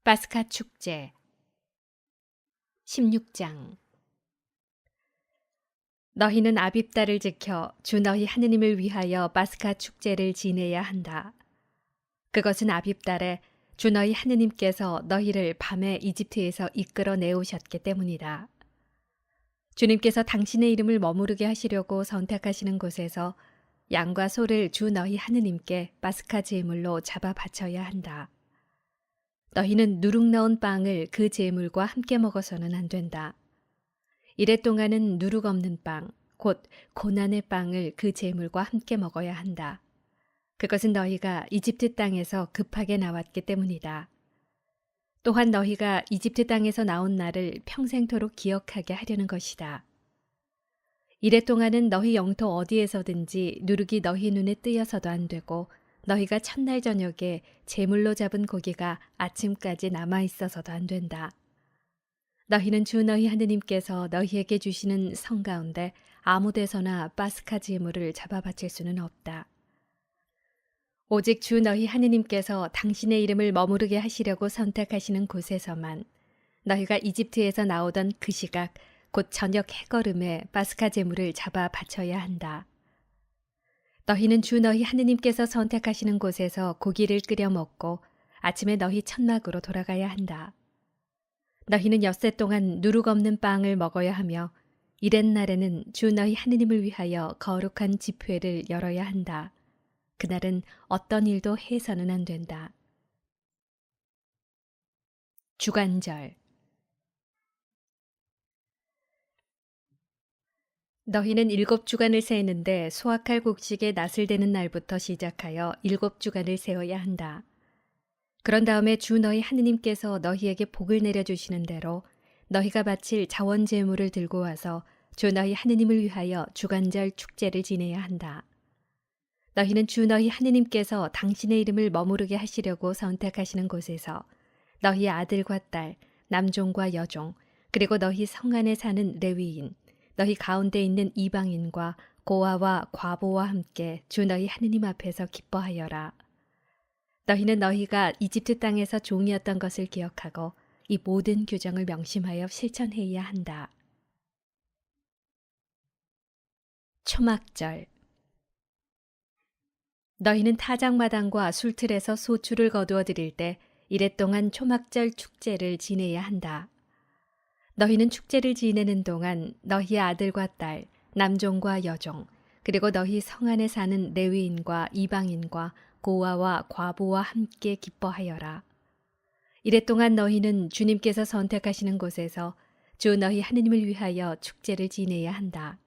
파스카 축제 16장 너희는 아빕달을 지켜 주 너희 하느님을 위하여 파스카 축제를 지내야 한다. 그것은 아빕달에 주 너희 하느님께서 너희를 밤에 이집트에서 이끌어 내오셨기 때문이다. 주님께서 당신의 이름을 머무르게 하시려고 선택하시는 곳에서 양과 소를 주 너희 하느님께 파스카 제물로 잡아 바쳐야 한다. 너희는 누룩 넣은 빵을 그 제물과 함께 먹어서는 안 된다. 이래 동안은 누룩 없는 빵, 곧 고난의 빵을 그 제물과 함께 먹어야 한다. 그것은 너희가 이집트 땅에서 급하게 나왔기 때문이다. 또한 너희가 이집트 땅에서 나온 날을 평생토록 기억하게 하려는 것이다. 이래 동안은 너희 영토 어디에서든지 누룩이 너희 눈에 띄어서도 안 되고 너희가 첫날 저녁에 제물로 잡은 고기가 아침까지 남아 있어서도 안 된다. 너희는 주 너희 하느님께서 너희에게 주시는 성 가운데 아무 데서나 파스카 제물을 잡아 바칠 수는 없다. 오직 주 너희 하느님께서 당신의 이름을 머무르게 하시려고 선택하시는 곳에서만 너희가 이집트에서 나오던 그 시각 곧 저녁 해걸음에 파스카 제물을 잡아 바쳐야 한다. 너희는 주 너희 하느님께서 선택하시는 곳에서 고기를 끓여 먹고 아침에 너희 천막으로 돌아가야 한다. 너희는 엿새 동안 누룩 없는 빵을 먹어야 하며 이렛날에는 주 너희 하느님을 위하여 거룩한 집회를 열어야 한다. 그날은 어떤 일도 해서는 안 된다. 주간절 너희는 7주간을 세는데 수확할 곡식의 낫을 대는 날부터 시작하여 7주간을 세워야 한다. 그런 다음에 주 너희 하느님께서 너희에게 복을 내려주시는 대로 너희가 바칠 자원 제물을 들고 와서 주 너희 하느님을 위하여 주간절 축제를 지내야 한다. 너희는 주 너희 하느님께서 당신의 이름을 머무르게 하시려고 선택하시는 곳에서 너희 아들과 딸, 남종과 여종, 그리고 너희 성 안에 사는 레위인, 너희 가운데 있는 이방인과 고아와 과부와 함께 주 너희 하느님 앞에서 기뻐하여라. 너희는 너희가 이집트 땅에서 종이었던 것을 기억하고 이 모든 규정을 명심하여 실천해야 한다. 초막절 너희는 타작마당과 술틀에서 소출을 거두어 드릴 때 이랫동안 초막절 축제를 지내야 한다. 너희는 축제를 지내는 동안 너희 아들과 딸, 남종과 여종, 그리고 너희 성 안에 사는 레위인과 이방인과 고아와 과부와 함께 기뻐하여라. 이랫동안 너희는 주님께서 선택하시는 곳에서 주 너희 하느님을 위하여 축제를 지내야 한다.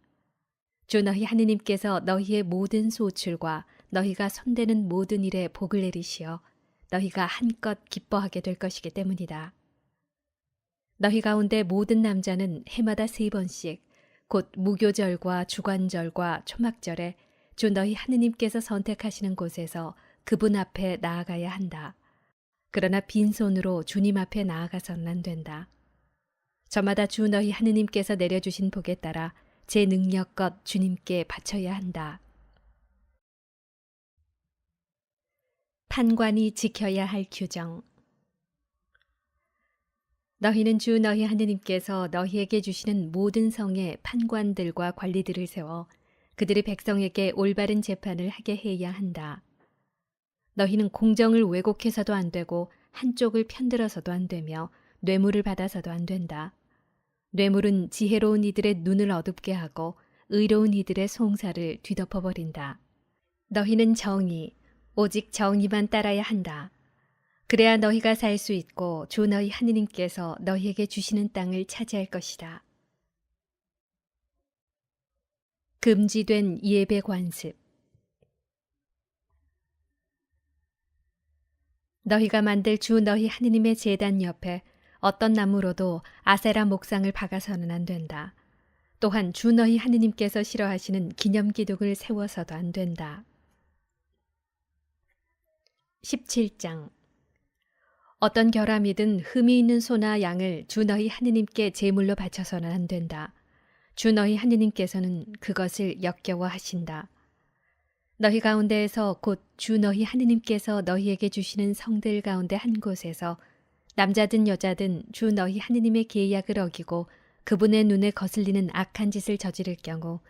주 너희 하느님께서 너희의 모든 소출과 너희가 손대는 모든 일에 복을 내리시어 너희가 한껏 기뻐하게 될 것이기 때문이다. 너희 가운데 모든 남자는 해마다 3번씩 곧 무교절과 주관절과 초막절에 주 너희 하느님께서 선택하시는 곳에서 그분 앞에 나아가야 한다. 그러나 빈손으로 주님 앞에 나아가서는 안 된다. 저마다 주 너희 하느님께서 내려주신 복에 따라 제 능력껏 주님께 바쳐야 한다. 판관이 지켜야 할 규정 너희는 주 너희 하느님께서 너희에게 주시는 모든 성에 판관들과 관리들을 세워 그들이 백성에게 올바른 재판을 하게 해야 한다. 너희는 공정을 왜곡해서도 안 되고 한쪽을 편들어서도 안 되며 뇌물을 받아서도 안 된다. 뇌물은 지혜로운 이들의 눈을 어둡게 하고 의로운 이들의 송사를 뒤덮어버린다. 너희는 정의, 오직 정의만 따라야 한다. 그래야 너희가 살 수 있고 주 너희 하느님께서 너희에게 주시는 땅을 차지할 것이다. 금지된 예배 관습 너희가 만들 주 너희 하느님의 제단 옆에 어떤 나무로도 아세라 목상을 박아서는 안 된다. 또한 주 너희 하느님께서 싫어하시는 기념기둥을 세워서도 안 된다. 17장 어떤 결함이든 흠이 있는 소나 양을 주 너희 하느님께 제물로 바쳐서는 안 된다. 주 너희 하느님께서는 그것을 역겨워하신다. 너희 가운데에서 곧 주 너희 하느님께서 너희에게 주시는 성들 가운데 한 곳에서 남자든 여자든 주 너희 하느님의 계약을 어기고 그분의 눈에 거슬리는 악한 짓을 저지를 경우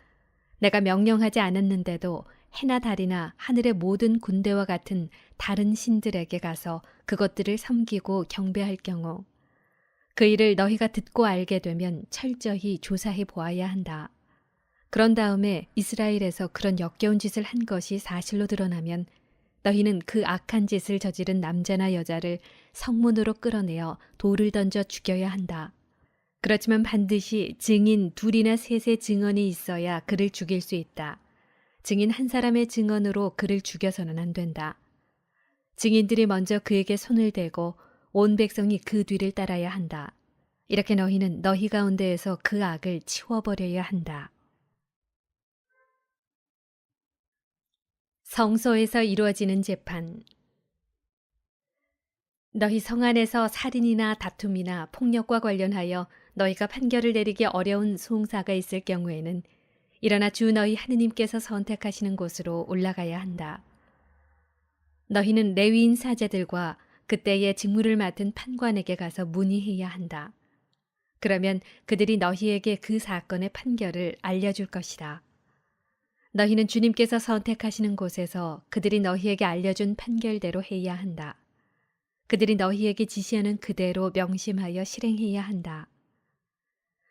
내가 명령하지 않았는데도 해나 달이나 하늘의 모든 군대와 같은 다른 신들에게 가서 그것들을 섬기고 경배할 경우 그 일을 너희가 듣고 알게 되면 철저히 조사해 보아야 한다. 그런 다음에 이스라엘에서 그런 역겨운 짓을 한 것이 사실로 드러나면 너희는 그 악한 짓을 저지른 남자나 여자를 성문으로 끌어내어 돌을 던져 죽여야 한다. 그렇지만 반드시 증인 둘이나 셋의 증언이 있어야 그를 죽일 수 있다. 증인 한 사람의 증언으로 그를 죽여서는 안 된다. 증인들이 먼저 그에게 손을 대고 온 백성이 그 뒤를 따라야 한다. 이렇게 너희는 너희 가운데에서 그 악을 치워버려야 한다. 성소에서 이루어지는 재판. 너희 성 안에서 살인이나 다툼이나 폭력과 관련하여 너희가 판결을 내리기 어려운 송사가 있을 경우에는 일어나 주 너희 하느님께서 선택하시는 곳으로 올라가야 한다. 너희는 레위인 사제들과 그때의 직무를 맡은 판관에게 가서 문의해야 한다. 그러면 그들이 너희에게 그 사건의 판결을 알려줄 것이다. 너희는 주님께서 선택하시는 곳에서 그들이 너희에게 알려준 판결대로 해야 한다. 그들이 너희에게 지시하는 그대로 명심하여 실행해야 한다.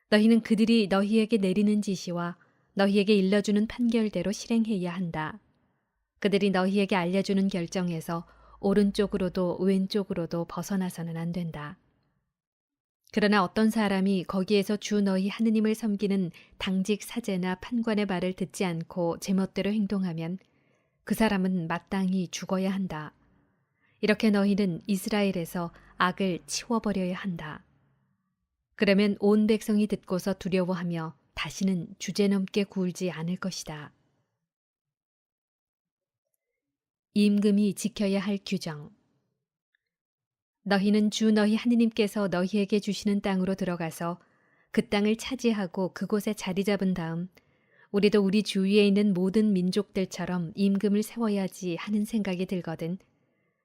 너희는 그들이 너희에게 내리는 지시와 너희에게 일러주는 판결대로 실행해야 한다. 그들이 너희에게 알려주는 결정에서 오른쪽으로도 왼쪽으로도 벗어나서는 안 된다. 그러나 어떤 사람이 거기에서 주 너희 하느님을 섬기는 당직 사제나 판관의 말을 듣지 않고 제멋대로 행동하면 그 사람은 마땅히 죽어야 한다. 이렇게 너희는 이스라엘에서 악을 치워버려야 한다. 그러면 온 백성이 듣고서 두려워하며 다시는 주제넘게 굴지 않을 것이다. 임금이 지켜야 할 규정. 너희는 주 너희 하느님께서 너희에게 주시는 땅으로 들어가서 그 땅을 차지하고 그곳에 자리 잡은 다음 우리도 우리 주위에 있는 모든 민족들처럼 임금을 세워야지 하는 생각이 들거든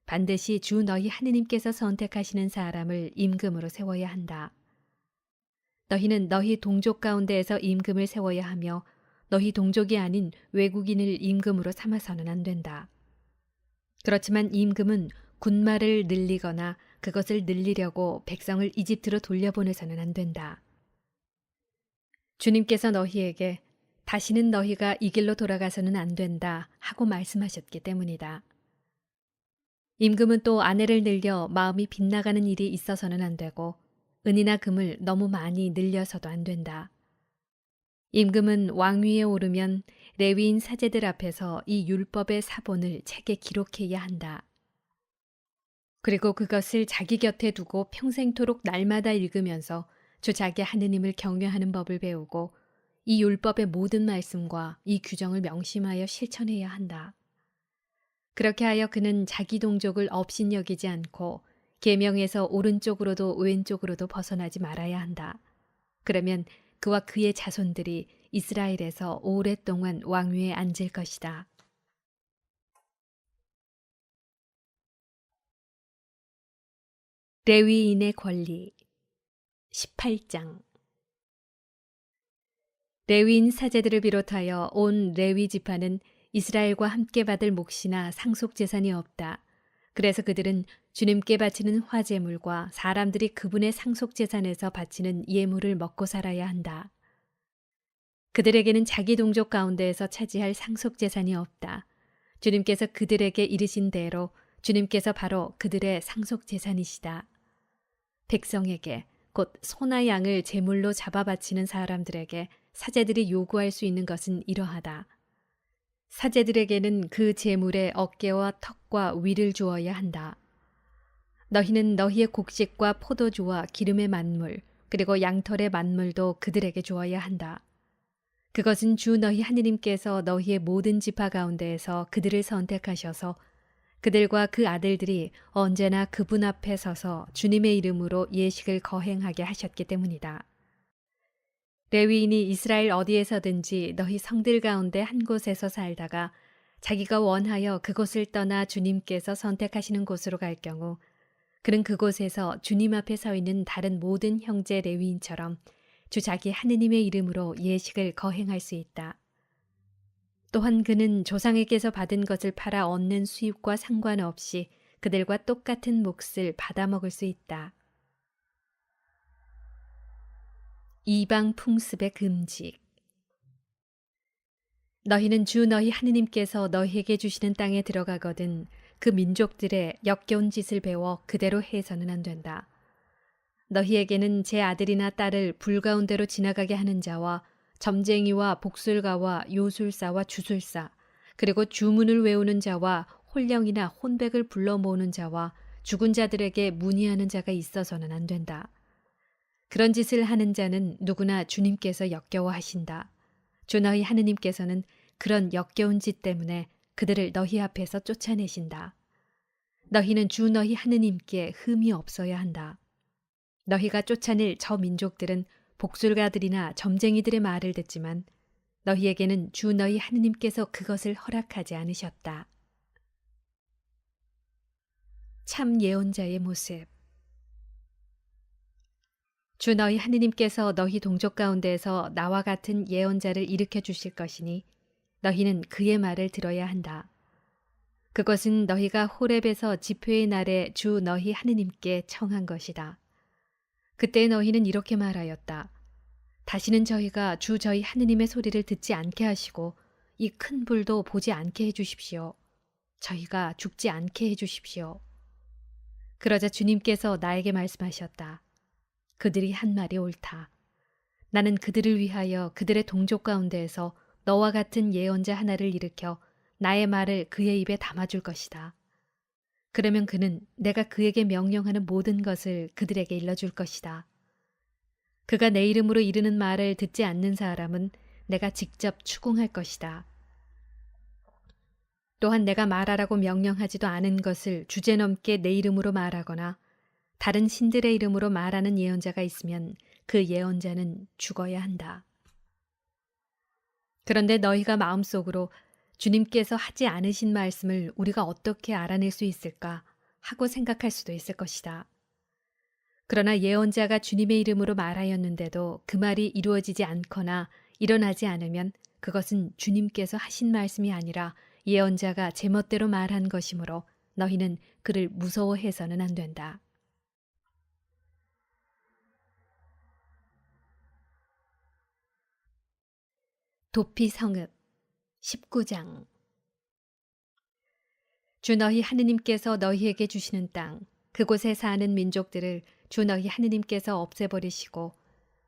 반드시 주 너희 하느님께서 선택하시는 사람을 임금으로 세워야 한다. 너희는 너희 동족 가운데에서 임금을 세워야 하며 너희 동족이 아닌 외국인을 임금으로 삼아서는 안 된다. 그렇지만 임금은 군마를 늘리거나 그것을 늘리려고 백성을 이집트로 돌려보내서는 안 된다. 주님께서 너희에게 다시는 너희가 이 길로 돌아가서는 안 된다 하고 말씀하셨기 때문이다. 임금은 또 아내를 늘려 마음이 빗나가는 일이 있어서는 안 되고 은이나 금을 너무 많이 늘려서도 안 된다. 임금은 왕위에 오르면 레위인 사제들 앞에서 이 율법의 사본을 책에 기록해야 한다. 그리고 그것을 자기 곁에 두고 평생토록 날마다 읽으면서 주 자기 하느님을 경외하는 법을 배우고 이 율법의 모든 말씀과 이 규정을 명심하여 실천해야 한다. 그렇게 하여 그는 자기 동족을 업신여기지 않고 계명에서 오른쪽으로도 왼쪽으로도 벗어나지 말아야 한다. 그러면 그와 그의 자손들이 이스라엘에서 오랫동안 왕위에 앉을 것이다. 레위인의 권리 18장. 레위인 사제들을 비롯하여 온 레위 지파는 이스라엘과 함께 받을 몫이나 상속 재산이 없다. 그래서 그들은 주님께 바치는 화제물과 사람들이 그분의 상속 재산에서 바치는 예물을 먹고 살아야 한다. 그들에게는 자기 동족 가운데에서 차지할 상속 재산이 없다. 주님께서 그들에게 이르신 대로 주님께서 바로 그들의 상속 재산이시다. 백성에게 곧 소나 양을 제물로 잡아 바치는 사람들에게 사제들이 요구할 수 있는 것은 이러하다. 사제들에게는 그 제물의 어깨와 턱과 위를 주어야 한다. 너희는 너희의 곡식과 포도주와 기름의 만물 그리고 양털의 만물도 그들에게 주어야 한다. 그것은 주 너희 하느님께서 너희의 모든 지파 가운데에서 그들을 선택하셔서 그들과 그 아들들이 언제나 그분 앞에 서서 주님의 이름으로 예식을 거행하게 하셨기 때문이다. 레위인이 이스라엘 어디에서든지 너희 성들 가운데 한 곳에서 살다가 자기가 원하여 그곳을 떠나 주님께서 선택하시는 곳으로 갈 경우 그는 그곳에서 주님 앞에 서 있는 다른 모든 형제 레위인처럼 주 자기 하느님의 이름으로 예식을 거행할 수 있다. 또한 그는 조상에게서 받은 것을 팔아 얻는 수입과 상관없이 그들과 똑같은 몫을 받아먹을 수 있다. 이방 풍습의 금직. 너희는 주 너희 하느님께서 너희에게 주시는 땅에 들어가거든 그 민족들의 역겨운 짓을 배워 그대로 해서는 안 된다. 너희에게는 제 아들이나 딸을 불 가운데로 지나가게 하는 자와 점쟁이와 복술가와 요술사와 주술사, 그리고 주문을 외우는 자와 홀령이나 혼백을 불러 모으는 자와 죽은 자들에게 문의하는 자가 있어서는 안 된다. 그런 짓을 하는 자는 누구나 주님께서 역겨워하신다. 주 너희 하느님께서는 그런 역겨운 짓 때문에 그들을 너희 앞에서 쫓아내신다. 너희는 주 너희 하느님께 흠이 없어야 한다. 너희가 쫓아낼 저 민족들은 복술가들이나 점쟁이들의 말을 듣지만 너희에게는 주 너희 하느님께서 그것을 허락하지 않으셨다. 참 예언자의 모습. 주 너희 하느님께서 너희 동족 가운데에서 나와 같은 예언자를 일으켜 주실 것이니 너희는 그의 말을 들어야 한다. 그것은 너희가 호렙에서 집회의 날에 주 너희 하느님께 청한 것이다. 그때 너희는 이렇게 말하였다. 다시는 저희가 주 저희 하느님의 소리를 듣지 않게 하시고 이 큰 불도 보지 않게 해주십시오. 저희가 죽지 않게 해주십시오. 그러자 주님께서 나에게 말씀하셨다. 그들이 한 말이 옳다. 나는 그들을 위하여 그들의 동족 가운데에서 너와 같은 예언자 하나를 일으켜 나의 말을 그의 입에 담아줄 것이다. 그러면 그는 내가 그에게 명령하는 모든 것을 그들에게 일러줄 것이다. 그가 내 이름으로 이르는 말을 듣지 않는 사람은 내가 직접 추궁할 것이다. 또한 내가 말하라고 명령하지도 않은 것을 주제넘게 내 이름으로 말하거나 다른 신들의 이름으로 말하는 예언자가 있으면 그 예언자는 죽어야 한다. 그런데 너희가 마음속으로 주님께서 하지 않으신 말씀을 우리가 어떻게 알아낼 수 있을까 하고 생각할 수도 있을 것이다. 그러나 예언자가 주님의 이름으로 말하였는데도 그 말이 이루어지지 않거나 일어나지 않으면 그것은 주님께서 하신 말씀이 아니라 예언자가 제멋대로 말한 것이므로 너희는 그를 무서워해서는 안 된다. 도피 성읍 19장. 주 너희 하느님께서 너희에게 주시는 땅, 그곳에 사는 민족들을 주 너희 하느님께서 없애버리시고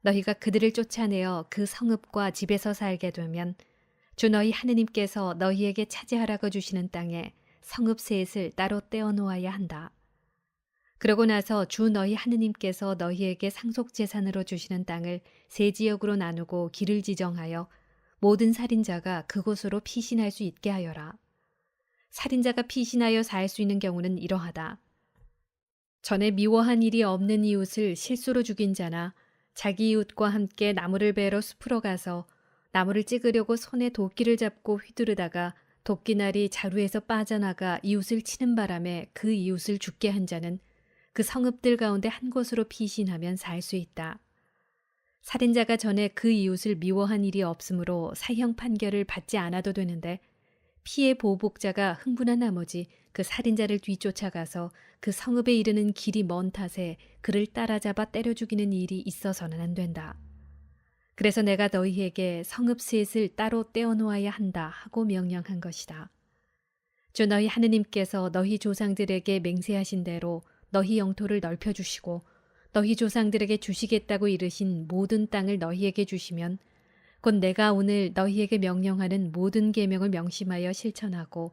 너희가 그들을 쫓아내어 그 성읍과 집에서 살게 되면 주 너희 하느님께서 너희에게 차지하라고 주시는 땅에 성읍 셋을 따로 떼어 놓아야 한다. 그러고 나서 주 너희 하느님께서 너희에게 상속재산으로 주시는 땅을 세 지역으로 나누고 길을 지정하여 모든 살인자가 그곳으로 피신할 수 있게 하여라. 살인자가 피신하여 살 수 있는 경우는 이러하다. 전에 미워한 일이 없는 이웃을 실수로 죽인 자나 자기 이웃과 함께 나무를 베러 숲으로 가서 나무를 찍으려고 손에 도끼를 잡고 휘두르다가 도끼날이 자루에서 빠져나가 이웃을 치는 바람에 그 이웃을 죽게 한 자는 그 성읍들 가운데 한 곳으로 피신하면 살 수 있다. 살인자가 전에 그 이웃을 미워한 일이 없으므로 사형 판결을 받지 않아도 되는데 피해 보복자가 흥분한 나머지 그 살인자를 뒤쫓아가서 그 성읍에 이르는 길이 먼 탓에 그를 따라잡아 때려 죽이는 일이 있어서는 안 된다. 그래서 내가 너희에게 성읍 셋을 따로 떼어놓아야 한다 하고 명령한 것이다. 주 너희 하느님께서 너희 조상들에게 맹세하신 대로 너희 영토를 넓혀주시고 너희 조상들에게 주시겠다고 이르신 모든 땅을 너희에게 주시면 곧 내가 오늘 너희에게 명령하는 모든 계명을 명심하여 실천하고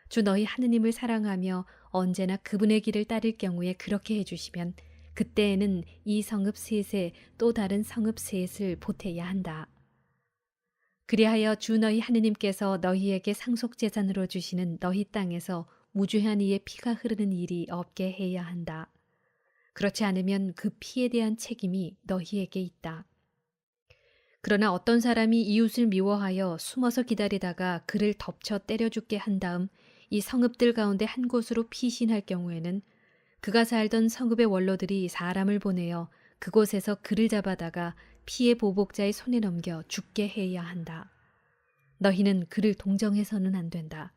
주 너희 하느님을 사랑하며 언제나 그분의 길을 따를 경우에 그렇게 해주시면 그때에는 이 성읍 셋에 또 다른 성읍 셋을 보태야 한다. 그리하여 주 너희 하느님께서 너희에게 상속재산으로 주시는 너희 땅에서 무죄한 이의 피가 흐르는 일이 없게 해야 한다. 그렇지 않으면 그 피에 대한 책임이 너희에게 있다. 그러나 어떤 사람이 이웃을 미워하여 숨어서 기다리다가 그를 덮쳐 때려 죽게 한 다음 이 성읍들 가운데 한 곳으로 피신할 경우에는 그가 살던 성읍의 원로들이 사람을 보내어 그곳에서 그를 잡아다가 피해 보복자의 손에 넘겨 죽게 해야 한다. 너희는 그를 동정해서는 안 된다.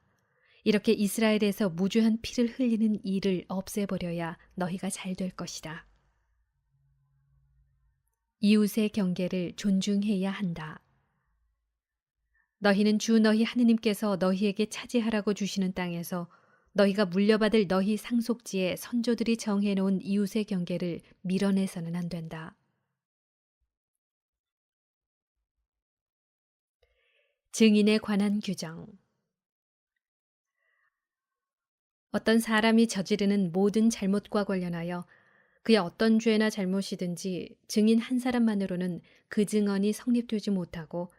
이렇게 이스라엘에서 무죄한 피를 흘리는 일을 없애버려야 너희가 잘 될 것이다. 이웃의 경계를 존중해야 한다. 너희는 주 너희 하느님께서 너희에게 차지하라고 주시는 땅에서 너희가 물려받을 너희 상속지에 선조들이 정해놓은 이웃의 경계를 밀어내서는 안 된다. 증인에 관한 규정. 어떤 사람이 저지르는 모든 잘못과 관련하여 그의 어떤 죄나 잘못이든지 증인 한 사람만으로는 그 증언이 성립되지 못하고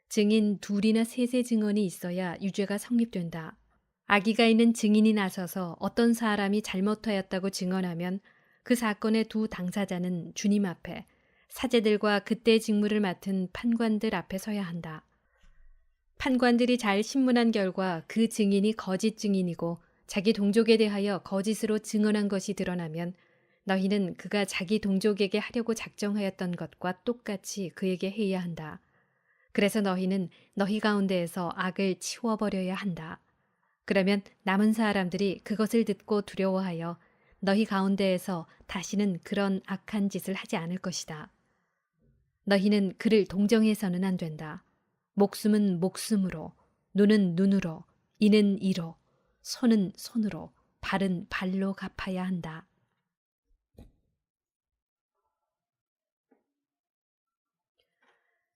증인 둘이나 셋의 증언이 있어야 유죄가 성립된다. 악의가 있는 증인이 나서서 어떤 사람이 잘못하였다고 증언하면 그 사건의 두 당사자는 주님 앞에 사제들과 그때 직무를 맡은 판관들 앞에 서야 한다. 판관들이 잘 신문한 결과 그 증인이 거짓 증인이고 자기 동족에 대하여 거짓으로 증언한 것이 드러나면 너희는 그가 자기 동족에게 하려고 작정하였던 것과 똑같이 그에게 해야 한다. 그래서 너희는 너희 가운데에서 악을 치워버려야 한다. 그러면 남은 사람들이 그것을 듣고 두려워하여 너희 가운데에서 다시는 그런 악한 짓을 하지 않을 것이다. 너희는 그를 동정해서는 안 된다. 목숨은 목숨으로, 눈은 눈으로, 이는 이로, 손은 손으로, 발은 발로 갚아야 한다.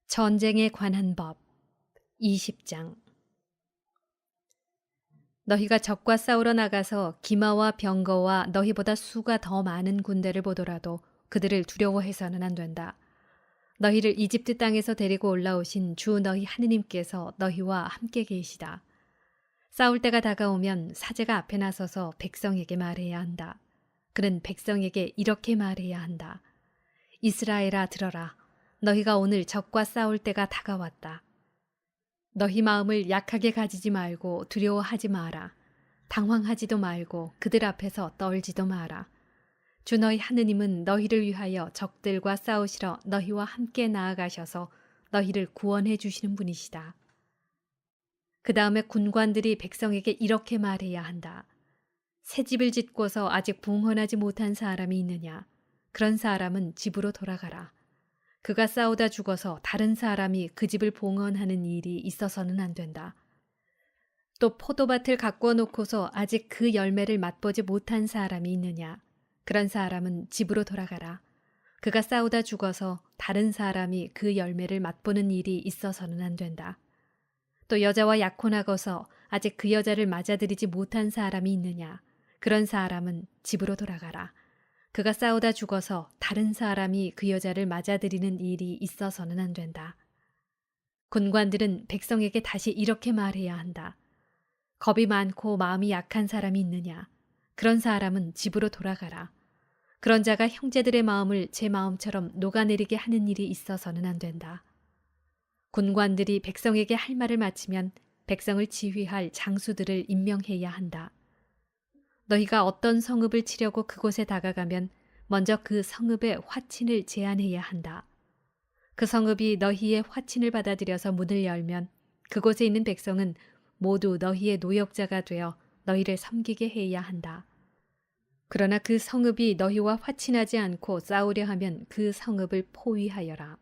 전쟁에 관한 법 20장. 너희가 적과 싸우러 나가서 기마와 병거와 너희보다 수가 더 많은 군대를 보더라도 그들을 두려워해서는 안 된다. 너희를 이집트 땅에서 데리고 올라오신 주 너희 하느님께서 너희와 함께 계시다. 싸울 때가 다가오면 사제가 앞에 나서서 백성에게 말해야 한다. 그는 백성에게 이렇게 말해야 한다. 이스라엘아 들어라. 너희가 오늘 적과 싸울 때가 다가왔다. 너희 마음을 약하게 가지지 말고 두려워하지 마라. 당황하지도 말고 그들 앞에서 떨지도 마라. 주 너희 하느님은 너희를 위하여 적들과 싸우시러 너희와 함께 나아가셔서 너희를 구원해 주시는 분이시다. 그 다음에 군관들이 백성에게 이렇게 말해야 한다. 새 집을 짓고서 아직 봉헌하지 못한 사람이 있느냐? 그런 사람은 집으로 돌아가라. 그가 싸우다 죽어서 다른 사람이 그 집을 봉헌하는 일이 있어서는 안 된다. 또 포도밭을 가꾸어 놓고서 아직 그 열매를 맛보지 못한 사람이 있느냐? 그런 사람은 집으로 돌아가라. 그가 싸우다 죽어서 다른 사람이 그 열매를 맛보는 일이 있어서는 안 된다. 또 여자와 약혼하고서 아직 그 여자를 맞아들이지 못한 사람이 있느냐? 그런 사람은 집으로 돌아가라. 그가 싸우다 죽어서 다른 사람이 그 여자를 맞아들이는 일이 있어서는 안 된다. 군관들은 백성에게 다시 이렇게 말해야 한다. 겁이 많고 마음이 약한 사람이 있느냐? 그런 사람은 집으로 돌아가라. 그런 자가 형제들의 마음을 제 마음처럼 녹아내리게 하는 일이 있어서는 안 된다. 군관들이 백성에게 할 말을 마치면 백성을 지휘할 장수들을 임명해야 한다. 너희가 어떤 성읍을 치려고 그곳에 다가가면 먼저 그 성읍의 화친을 제안해야 한다. 그 성읍이 너희의 화친을 받아들여서 문을 열면 그곳에 있는 백성은 모두 너희의 노역자가 되어 너희를 섬기게 해야 한다. 그러나 그 성읍이 너희와 화친하지 않고 싸우려 하면 그 성읍을 포위하여라.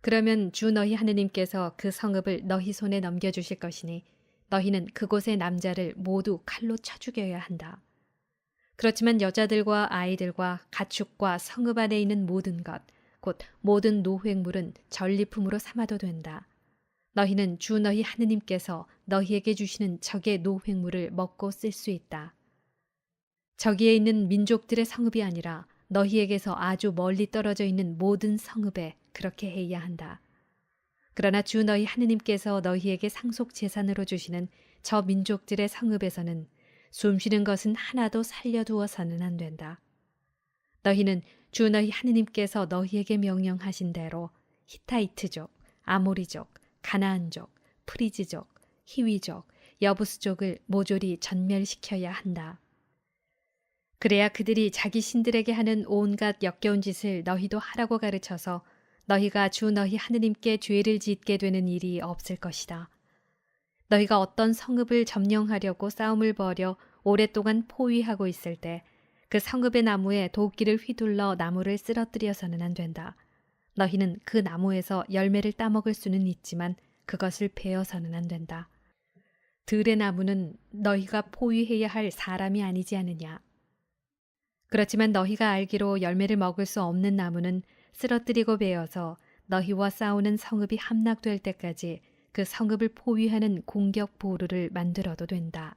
그러면 주 너희 하느님께서 그 성읍을 너희 손에 넘겨주실 것이니 너희는 그곳의 남자를 모두 칼로 쳐 죽여야 한다. 그렇지만 여자들과 아이들과 가축과 성읍 안에 있는 모든 것, 곧 모든 노획물은 전리품으로 삼아도 된다. 너희는 주 너희 하느님께서 너희에게 주시는 적의 노획물을 먹고 쓸 수 있다. 저기에 있는 민족들의 성읍이 아니라 너희에게서 아주 멀리 떨어져 있는 모든 성읍에 그렇게 해야 한다. 그러나 주 너희 하느님께서 너희에게 상속 재산으로 주시는 저 민족들의 성읍에서는 숨쉬는 것은 하나도 살려두어서는 안 된다. 너희는 주 너희 하느님께서 너희에게 명령하신 대로 히타이트족, 아모리족, 가나안족, 프리즈족, 히위족, 여부스족을 모조리 전멸시켜야 한다. 그래야 그들이 자기 신들에게 하는 온갖 역겨운 짓을 너희도 하라고 가르쳐서 너희가 주 너희 하느님께 죄를 짓게 되는 일이 없을 것이다. 너희가 어떤 성읍을 점령하려고 싸움을 벌여 오랫동안 포위하고 있을 때 그 성읍의 나무에 도끼를 휘둘러 나무를 쓰러뜨려서는 안 된다. 너희는 그 나무에서 열매를 따먹을 수는 있지만 그것을 베어서는 안 된다. 들의 나무는 너희가 포위해야 할 사람이 아니지 않느냐. 그렇지만 너희가 알기로 열매를 먹을 수 없는 나무는 쓰러뜨리고 베어서 너희와 싸우는 성읍이 함락될 때까지 그 성읍을 포위하는 공격 보루를 만들어도 된다.